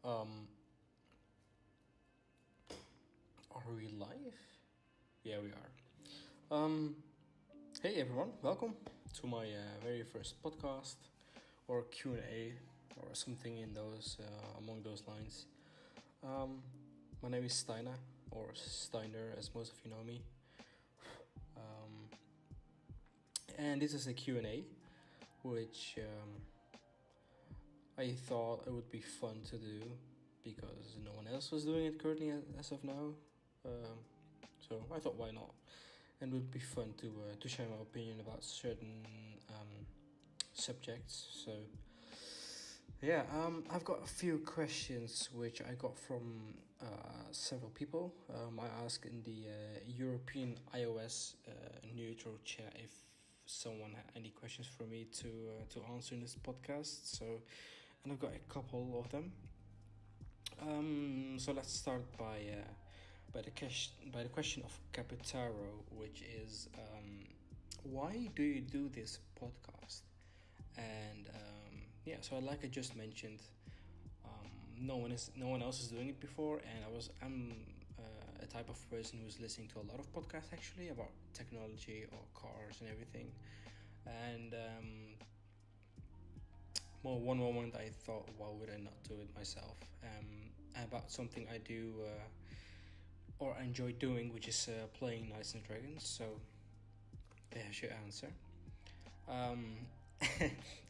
Um, are we live? Yeah, we are. Um, hey everyone, welcome to my very first podcast or Q&A or something in those among those lines. My name is Steiner or Steiner, as most of you know me. And this is a Q&A, which I thought it would be fun to do because no one else was doing it currently as of now. So I thought, why not? And it would be fun to share my opinion about certain subjects. So yeah, I've got a few questions which I got from several people. I asked in the European iOS neutral chat if someone had any questions for me to answer in this podcast. So, and I've got a couple of them. So let's start by the question of Capitaro, which is why do you do this podcast? And so like I just mentioned, no one else is doing it before, and I'm a type of person who's listening to a lot of podcasts actually about technology or cars and everything. And one moment I thought, why would I not do it myself? About something I do or enjoy doing, which is playing Knights and Dragons. So there's your answer.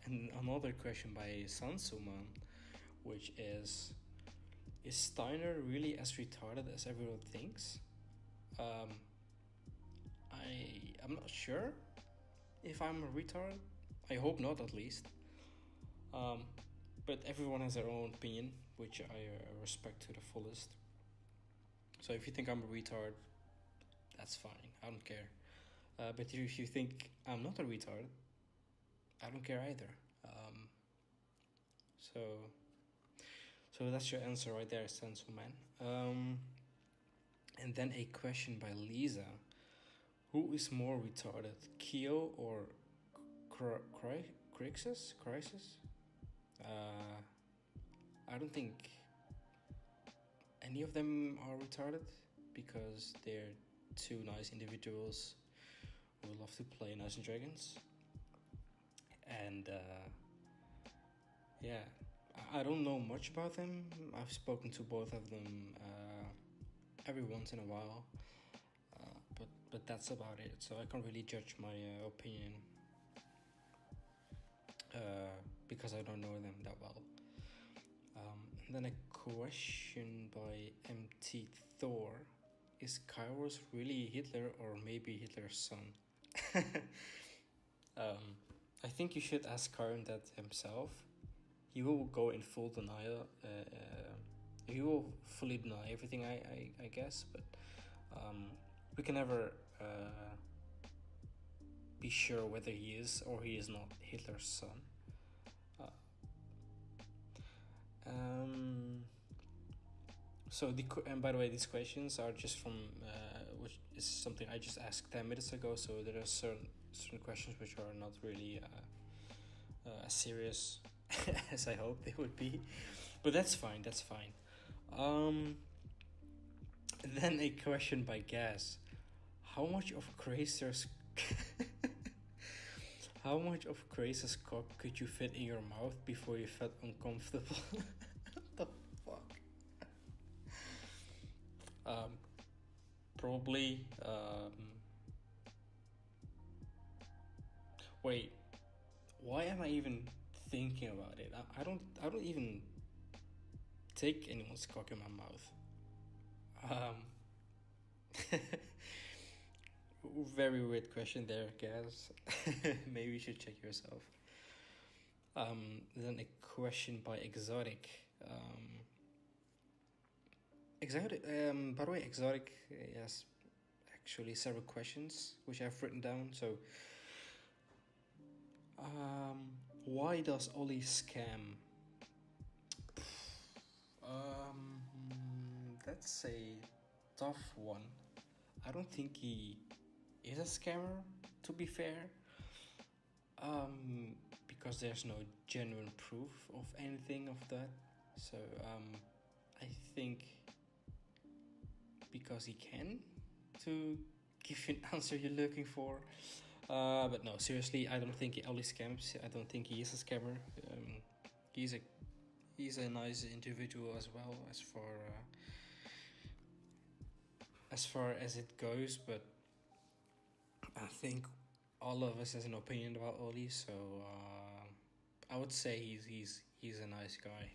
And another question by Sansuman, which is Steiner really as retarded as everyone thinks? I'm not sure if I'm a retard. I hope not, at least. But everyone has their own opinion, which I respect to the fullest. So if you think I'm a retard, that's fine. I don't care. But if you think I'm not a retard, I don't care either. So that's your answer right there, Stencil Man. And then a question by Lisa. Who is more retarded, Keo or Crixus? I don't think any of them are retarded because they're two nice individuals who love to play Knights and Dragons. And I don't know much about them. I've spoken to both of them every once in a while, but that's about it. So I can't really judge my opinion because I don't know them that well. And then a question by MT Thor. Is Kairos really Hitler or maybe Hitler's son? I think you should ask Karim that himself. He will go in full denial. He will fully deny everything, I guess. But we can never be sure whether he is or he is not Hitler's son. And by the way, these questions are just from which is something I just asked 10 minutes ago. So there are certain questions which are not really as serious as I hope they would be, but that's fine. Then a question by Gas: How much of Crazer's cock could you fit in your mouth before you felt uncomfortable? What the fuck? Probably. Wait. Why am I even thinking about it? I don't even take anyone's cock in my mouth. Very weird question there, guys. Maybe you should check yourself. Then a question by Exotic. By the way, Exotic has actually several questions which I've written down. So, why does Ollie scam? That's a tough one. I don't think he is a scammer, to be fair. Because there's no genuine proof of anything of that. So I think because he can, to give you an answer you're looking for. But no, seriously, I don't think he only scams. I don't think he is a scammer. He's a nice individual as well, as far as it goes. But I think all of us has an opinion about Oli, so I would say he's a nice guy.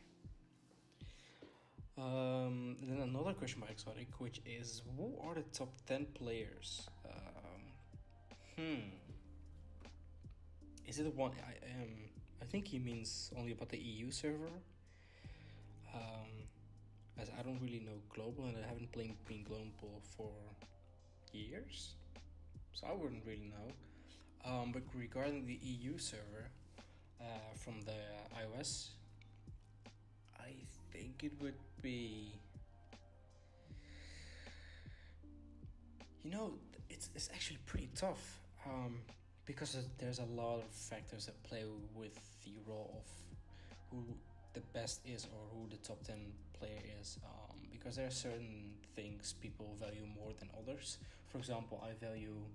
Then another question by Exotic, which is, who are the top 10 players? Is it the one? I think he means only about the EU server. As I don't really know global, and I haven't been global for years, so I wouldn't really know. But regarding the EU server, from the iOS, I think it would be. It's actually pretty tough. Because there's a lot of factors that play with the role of who the best is or who the top 10 player is. Because there are certain things people value more than others. For example, I value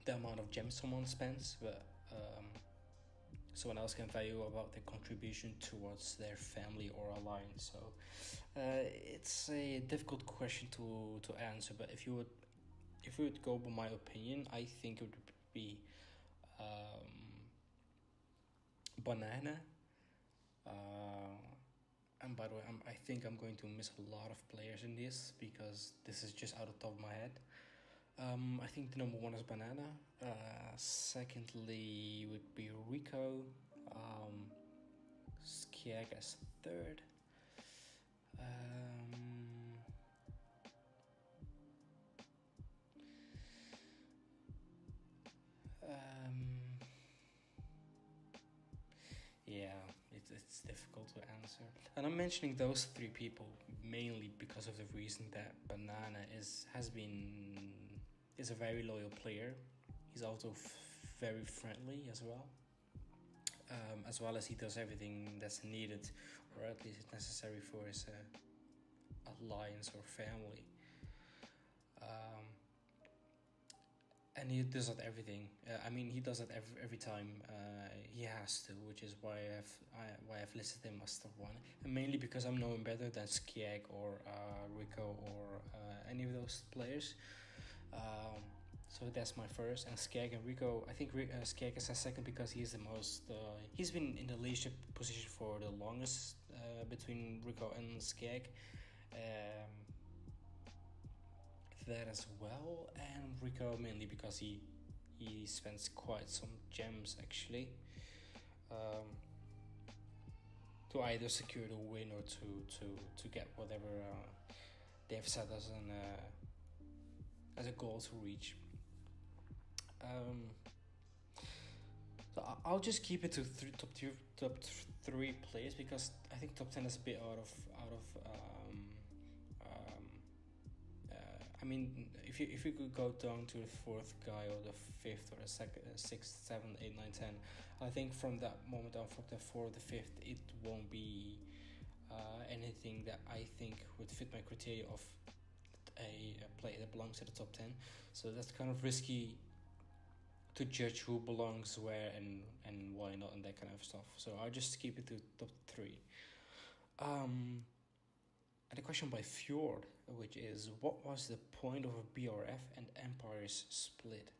the amount of gems someone spends, but someone else can value about their contribution towards their family or alliance. So it's a difficult question to answer, but if you would go by my opinion, I think it would be Banana. And by the way, I think I'm going to miss a lot of players in this because this is just out of the top of my head. I think the number 1 is Banana. Secondly would be Rico. Skiag as third. Yeah, it's difficult to answer. And I'm mentioning those 3 people mainly because of the reason that Banana is a very loyal player. He's also very friendly as well as he does everything that's needed, or at least necessary for his alliance or family. And he does that everything. He does it every time he has to, which is why I've listed him as top 1, and mainly because I'm knowing better than Skiag or Rico or any of those players. So that's my first, and Skiag and Rico. I think Skiag is a second because he is the most. He's been in the leadership position for the longest between Rico and Skiag. That as well, and Rico mainly because he spends quite some gems actually to either secure the win or to get whatever they've set as a goal to reach. So I'll just keep it to top 3 players because I think top 10 is a bit out of if you could go down to the 4th guy or the 5th or the 6th, 7th, 8th, 9th, 10th, I think from that moment on, from the 4th to 5th, it won't be anything that I think would fit my criteria of a player that belongs to the top 10. So that's kind of risky to judge who belongs where and why not and that kind of stuff. So I'll just keep it to top 3. And a question by Fjord, which is, what was the point of a BRF and Empire's split?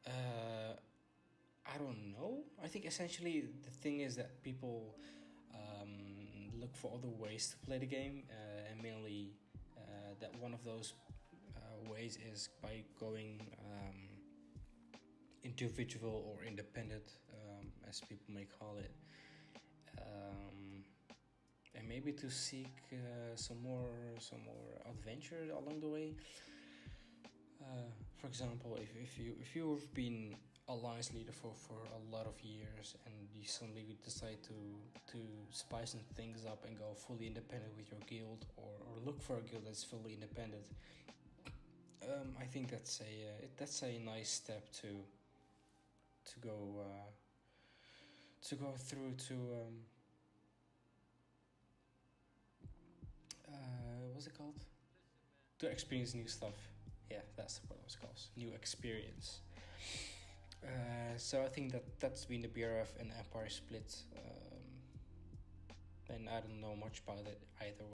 I don't know. I think essentially the thing is that people look for other ways to play the game, and mainly that one of those ways is by going individual or independent, as people may call it. And maybe to seek some more adventure along the way. For example, if you've been alliance leader for a lot of years and you suddenly decide to spice things up and go fully independent with your guild, or look for a guild that's fully independent, I think that's a nice step to go through was it called? To experience new stuff. Yeah, that's what it was called. New experience. So I think that's been the BRF and Empire split. And I don't know much about it either